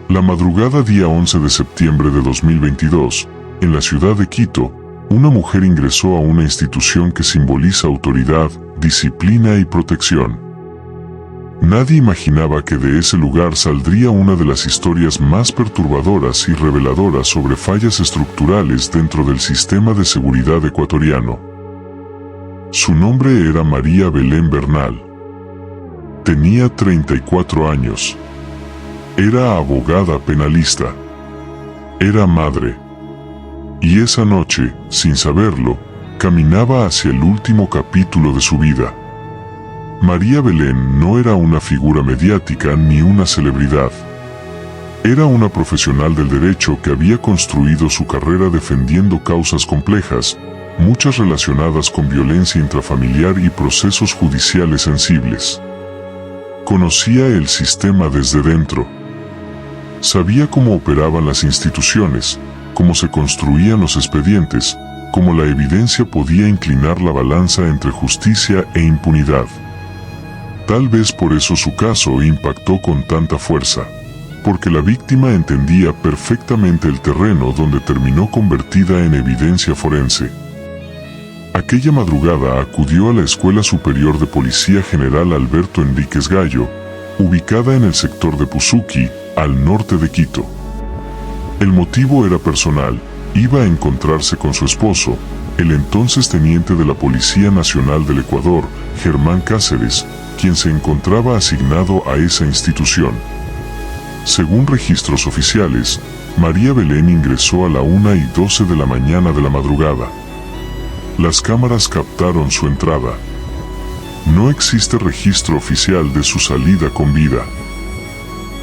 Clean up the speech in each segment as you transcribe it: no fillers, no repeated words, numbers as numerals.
La madrugada día 11 de septiembre de 2022, en la ciudad de Quito, una mujer ingresó a una institución que simboliza autoridad, disciplina y protección. Nadie imaginaba que de ese lugar saldría una de las historias más perturbadoras y reveladoras sobre fallas estructurales dentro del sistema de seguridad ecuatoriano. Su nombre era María Belén Bernal. Tenía 34 años. Era abogada penalista. Era madre. Y esa noche, sin saberlo, caminaba hacia el último capítulo de su vida. María Belén no era una figura mediática ni una celebridad. Era una profesional del derecho que había construido su carrera defendiendo causas complejas, muchas relacionadas con violencia intrafamiliar y procesos judiciales sensibles. Conocía el sistema desde dentro. Sabía cómo operaban las instituciones, cómo se construían los expedientes, cómo la evidencia podía inclinar la balanza entre justicia e impunidad. Tal vez por eso su caso impactó con tanta fuerza, porque la víctima entendía perfectamente el terreno donde terminó convertida en evidencia forense. Aquella madrugada acudió a la Escuela Superior de Policía General Alberto Enríquez Gallo, ubicada en el sector de Puzuqui, al norte de Quito. El motivo era personal: iba a encontrarse con su esposo, el entonces teniente de la Policía Nacional del Ecuador, Germán Cáceres, quien se encontraba asignado a esa institución. Según registros oficiales, María Belén ingresó a la 1:12 de la mañana de la madrugada. Las cámaras captaron su entrada. No existe registro oficial de su salida con vida.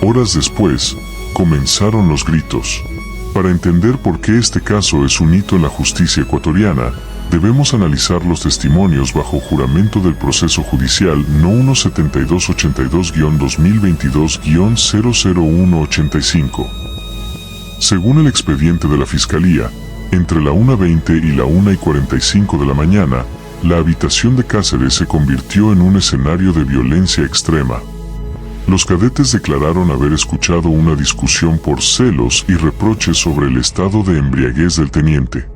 Horas después, comenzaron los gritos. Para entender por qué este caso es un hito en la justicia ecuatoriana, debemos analizar los testimonios bajo juramento del proceso judicial No. 7282-2022-00185. Según el expediente de la Fiscalía, entre la 1:20 y la 1:45 de la mañana, la habitación de Cáceres se convirtió en un escenario de violencia extrema. Los cadetes declararon haber escuchado una discusión por celos y reproches sobre el estado de embriaguez del teniente.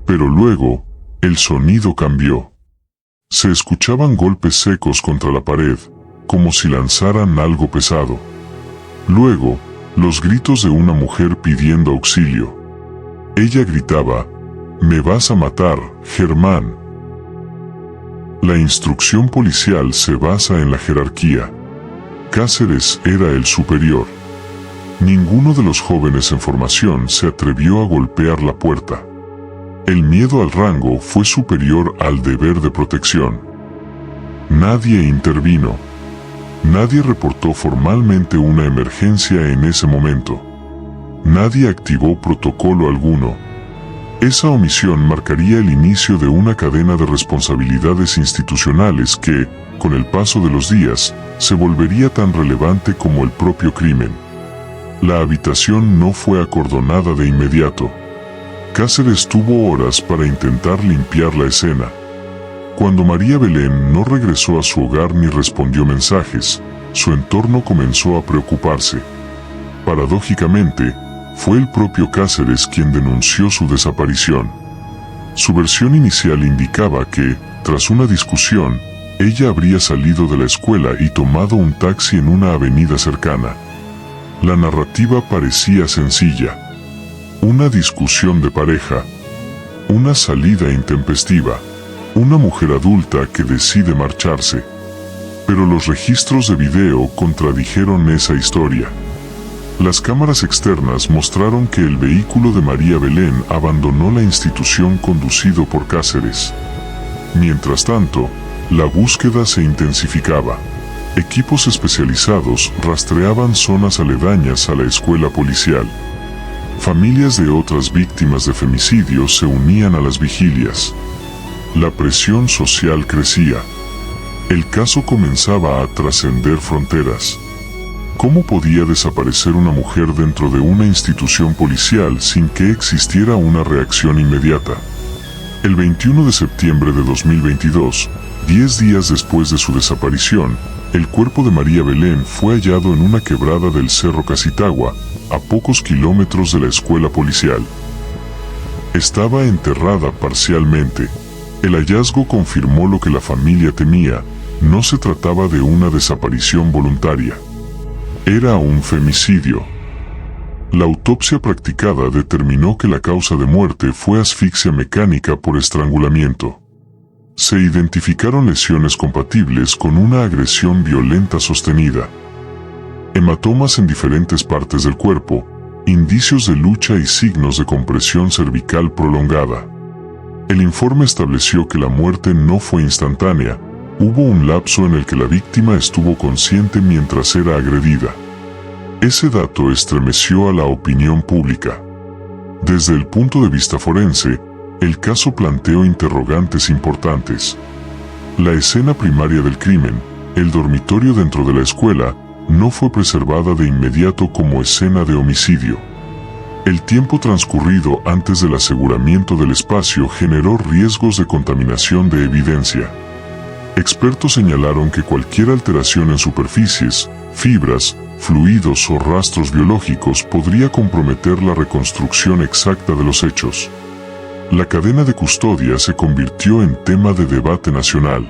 Pero luego, el sonido cambió. Se escuchaban golpes secos contra la pared, como si lanzaran algo pesado. Luego, los gritos de una mujer pidiendo auxilio. Ella gritaba: «¡Me vas a matar, Germán!». La instrucción policial se basa en la jerarquía. Cáceres era el superior. Ninguno de los jóvenes en formación se atrevió a golpear la puerta. El miedo al rango fue superior al deber de protección. Nadie intervino. Nadie reportó formalmente una emergencia en ese momento. Nadie activó protocolo alguno. Esa omisión marcaría el inicio de una cadena de responsabilidades institucionales que, con el paso de los días, se volvería tan relevante como el propio crimen. La habitación no fue acordonada de inmediato. Cáceres tuvo horas para intentar limpiar la escena. Cuando María Belén no regresó a su hogar ni respondió mensajes, su entorno comenzó a preocuparse. Paradójicamente, fue el propio Cáceres quien denunció su desaparición. Su versión inicial indicaba que, tras una discusión, ella habría salido de la escuela y tomado un taxi en una avenida cercana. La narrativa parecía sencilla. Una discusión de pareja. Una salida intempestiva. Una mujer adulta que decide marcharse. Pero los registros de video contradijeron esa historia. Las cámaras externas mostraron que el vehículo de María Belén abandonó la institución conducido por Cáceres. Mientras tanto, la búsqueda se intensificaba. Equipos especializados rastreaban zonas aledañas a la escuela policial. Familias de otras víctimas de femicidio se unían a las vigilias. La presión social crecía. El caso comenzaba a trascender fronteras. ¿Cómo podía desaparecer una mujer dentro de una institución policial sin que existiera una reacción inmediata? El 21 de septiembre de 2022, 10 días después de su desaparición, el cuerpo de María Belén fue hallado en una quebrada del Cerro Casitagua, a pocos kilómetros de la escuela policial. Estaba enterrada parcialmente. El hallazgo confirmó lo que la familia temía: no se trataba de una desaparición voluntaria. Era un femicidio. La autopsia practicada determinó que la causa de muerte fue asfixia mecánica por estrangulamiento. Se identificaron lesiones compatibles con una agresión violenta sostenida, hematomas en diferentes partes del cuerpo, indicios de lucha y signos de compresión cervical prolongada. El informe estableció que la muerte no fue instantánea. Hubo un lapso en el que la víctima estuvo consciente mientras era agredida. Ese dato estremeció a la opinión pública. Desde el punto de vista forense, el caso planteó interrogantes importantes. La escena primaria del crimen, el dormitorio dentro de la escuela, no fue preservada de inmediato como escena de homicidio. El tiempo transcurrido antes del aseguramiento del espacio generó riesgos de contaminación de evidencia. Expertos señalaron que cualquier alteración en superficies, fibras, fluidos o rastros biológicos podría comprometer la reconstrucción exacta de los hechos. La cadena de custodia se convirtió en tema de debate nacional.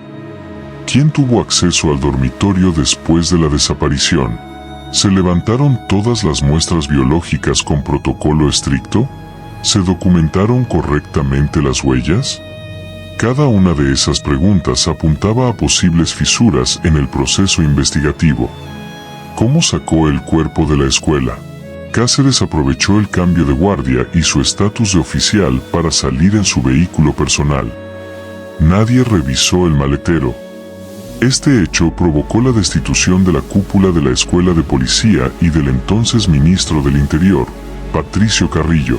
¿Quién tuvo acceso al dormitorio después de la desaparición? ¿Se levantaron todas las muestras biológicas con protocolo estricto? ¿Se documentaron correctamente las huellas? Cada una de esas preguntas apuntaba a posibles fisuras en el proceso investigativo. ¿Cómo sacó el cuerpo de la escuela? Cáceres aprovechó el cambio de guardia y su estatus de oficial para salir en su vehículo personal. Nadie revisó el maletero. Este hecho provocó la destitución de la cúpula de la escuela de policía y del entonces ministro del Interior, Patricio Carrillo.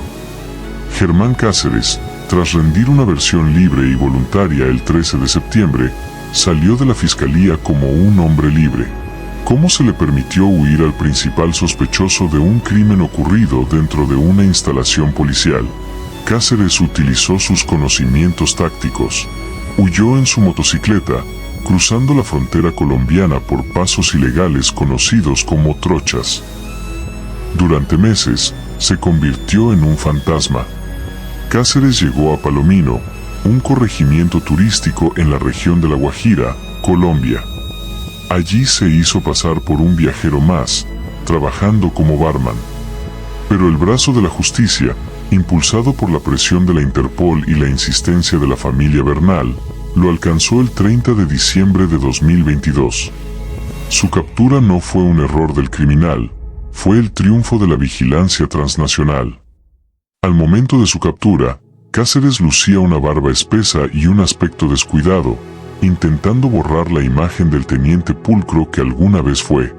Germán Cáceres, tras rendir una versión libre y voluntaria el 13 de septiembre, salió de la fiscalía como un hombre libre. ¿Cómo se le permitió huir al principal sospechoso de un crimen ocurrido dentro de una instalación policial? Cáceres utilizó sus conocimientos tácticos. Huyó en su motocicleta, cruzando la frontera colombiana por pasos ilegales conocidos como trochas. Durante meses, se convirtió en un fantasma. Cáceres llegó a Palomino, un corregimiento turístico en la región de La Guajira, Colombia. Allí se hizo pasar por un viajero más, trabajando como barman. Pero el brazo de la justicia, impulsado por la presión de la Interpol y la insistencia de la familia Bernal, lo alcanzó el 30 de diciembre de 2022. Su captura no fue un error del criminal, fue el triunfo de la vigilancia transnacional. Al momento de su captura, Cáceres lucía una barba espesa y un aspecto descuidado, intentando borrar la imagen del teniente pulcro que alguna vez fue.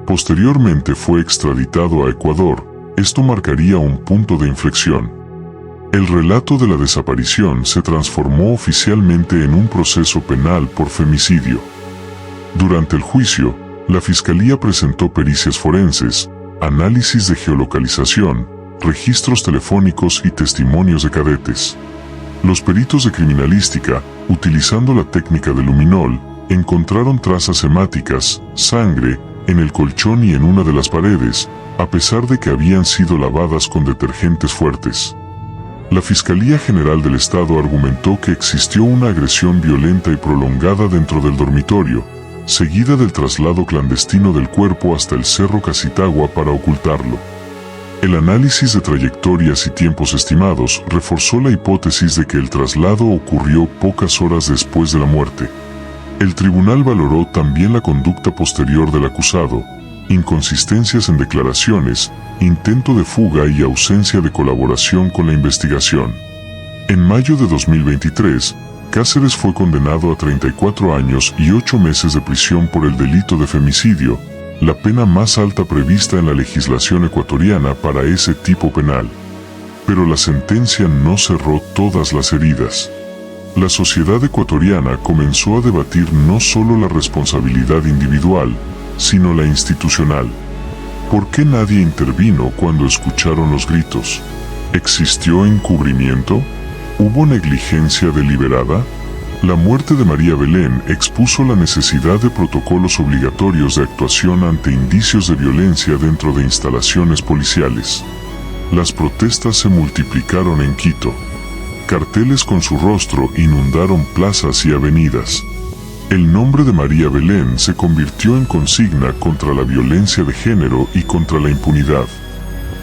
Posteriormente fue extraditado a Ecuador. Esto marcaría un punto de inflexión. El relato de la desaparición se transformó oficialmente en un proceso penal por femicidio. Durante el juicio, la fiscalía presentó pericias forenses, análisis de geolocalización, registros telefónicos y testimonios de cadetes. Los peritos de criminalística, utilizando la técnica de luminol, encontraron trazas hemáticas, sangre, en el colchón y en una de las paredes, a pesar de que habían sido lavadas con detergentes fuertes. La Fiscalía General del Estado argumentó que existió una agresión violenta y prolongada dentro del dormitorio, seguida del traslado clandestino del cuerpo hasta el Cerro Casitagua para ocultarlo. El análisis de trayectorias y tiempos estimados reforzó la hipótesis de que el traslado ocurrió pocas horas después de la muerte. El tribunal valoró también la conducta posterior del acusado, inconsistencias en declaraciones, intento de fuga y ausencia de colaboración con la investigación. En mayo de 2023, Cáceres fue condenado a 34 años y 8 meses de prisión por el delito de femicidio, la pena más alta prevista en la legislación ecuatoriana para ese tipo penal. Pero la sentencia no cerró todas las heridas. La sociedad ecuatoriana comenzó a debatir no solo la responsabilidad individual, sino la institucional. ¿Por qué nadie intervino cuando escucharon los gritos? ¿Existió encubrimiento? ¿Hubo negligencia deliberada? La muerte de María Belén expuso la necesidad de protocolos obligatorios de actuación ante indicios de violencia dentro de instalaciones policiales. Las protestas se multiplicaron en Quito. Carteles con su rostro inundaron plazas y avenidas. El nombre de María Belén se convirtió en consigna contra la violencia de género y contra la impunidad.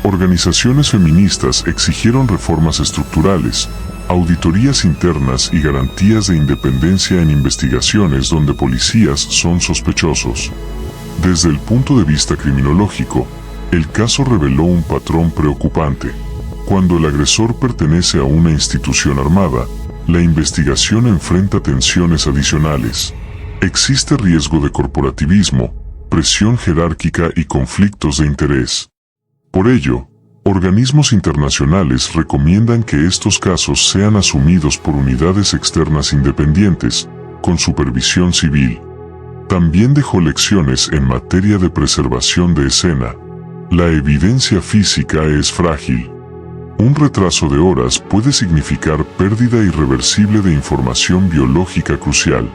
Organizaciones feministas exigieron reformas estructurales, auditorías internas y garantías de independencia en investigaciones donde policías son sospechosos. Desde el punto de vista criminológico, el caso reveló un patrón preocupante. Cuando el agresor pertenece a una institución armada, la investigación enfrenta tensiones adicionales. Existe riesgo de corporativismo, presión jerárquica y conflictos de interés. Por ello, organismos internacionales recomiendan que estos casos sean asumidos por unidades externas independientes, con supervisión civil. También dejó lecciones en materia de preservación de escena. La evidencia física es frágil. Un retraso de horas puede significar pérdida irreversible de información biológica crucial.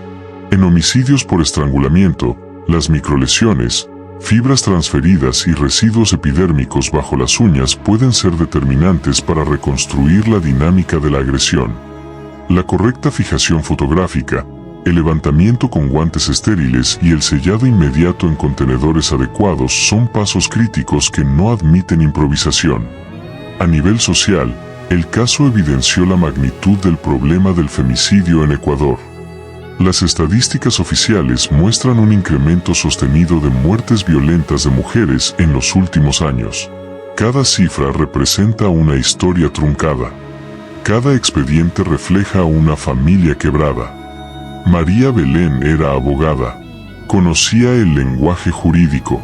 En homicidios por estrangulamiento, las microlesiones, fibras transferidas y residuos epidérmicos bajo las uñas pueden ser determinantes para reconstruir la dinámica de la agresión. La correcta fijación fotográfica, el levantamiento con guantes estériles y el sellado inmediato en contenedores adecuados son pasos críticos que no admiten improvisación. A nivel social, el caso evidenció la magnitud del problema del femicidio en Ecuador. Las estadísticas oficiales muestran un incremento sostenido de muertes violentas de mujeres en los últimos años. Cada cifra representa una historia truncada. Cada expediente refleja una familia quebrada. María Belén era abogada. Conocía el lenguaje jurídico.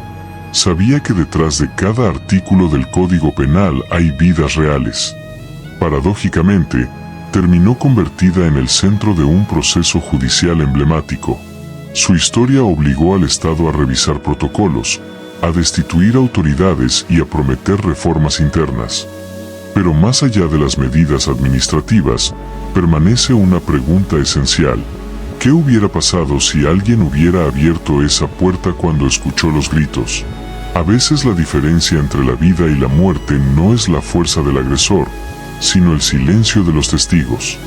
Sabía que detrás de cada artículo del Código Penal hay vidas reales. Paradójicamente, terminó convertida en el centro de un proceso judicial emblemático. Su historia obligó al Estado a revisar protocolos, a destituir autoridades y a prometer reformas internas. Pero más allá de las medidas administrativas, permanece una pregunta esencial. ¿Qué hubiera pasado si alguien hubiera abierto esa puerta cuando escuchó los gritos? A veces la diferencia entre la vida y la muerte no es la fuerza del agresor, sino el silencio de los testigos.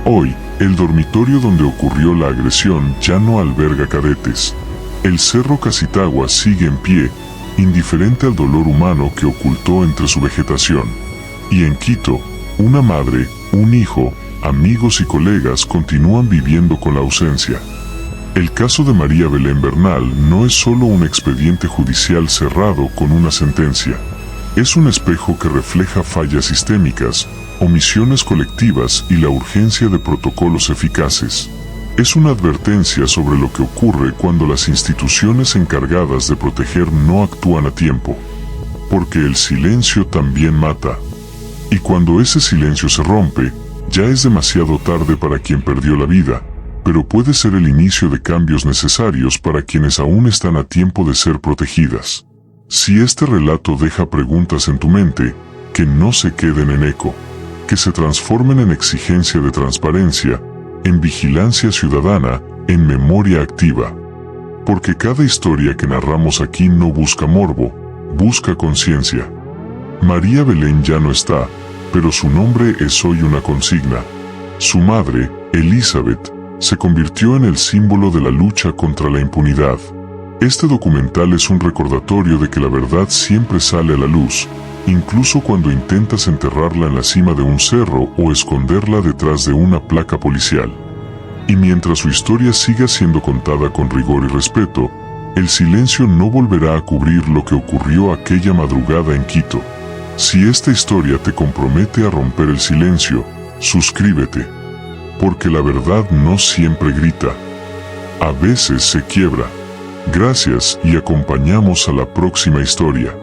Hoy, el dormitorio donde ocurrió la agresión ya no alberga cadetes. El Cerro Casitagua sigue en pie, indiferente al dolor humano que ocultó entre su vegetación. Y en Quito, una madre, un hijo, amigos y colegas continúan viviendo con la ausencia. El caso de María Belén Bernal no es solo un expediente judicial cerrado con una sentencia. Es un espejo que refleja fallas sistémicas, omisiones colectivas y la urgencia de protocolos eficaces. Es una advertencia sobre lo que ocurre cuando las instituciones encargadas de proteger no actúan a tiempo. Porque el silencio también mata. Y cuando ese silencio se rompe, ya es demasiado tarde para quien perdió la vida, pero puede ser el inicio de cambios necesarios para quienes aún están a tiempo de ser protegidas. Si este relato deja preguntas en tu mente, que no se queden en eco, que se transformen en exigencia de transparencia, en vigilancia ciudadana, en memoria activa. Porque cada historia que narramos aquí no busca morbo, busca conciencia. María Belén ya no está, pero su nombre es hoy una consigna. Su madre, Elizabeth, se convirtió en el símbolo de la lucha contra la impunidad. Este documental es un recordatorio de que la verdad siempre sale a la luz, incluso cuando intentas enterrarla en la cima de un cerro o esconderla detrás de una placa policial. Y mientras su historia siga siendo contada con rigor y respeto, el silencio no volverá a cubrir lo que ocurrió aquella madrugada en Quito. Si esta historia te compromete a romper el silencio, suscríbete. Porque la verdad no siempre grita. A veces se quiebra. Gracias y acompañamos a la próxima historia.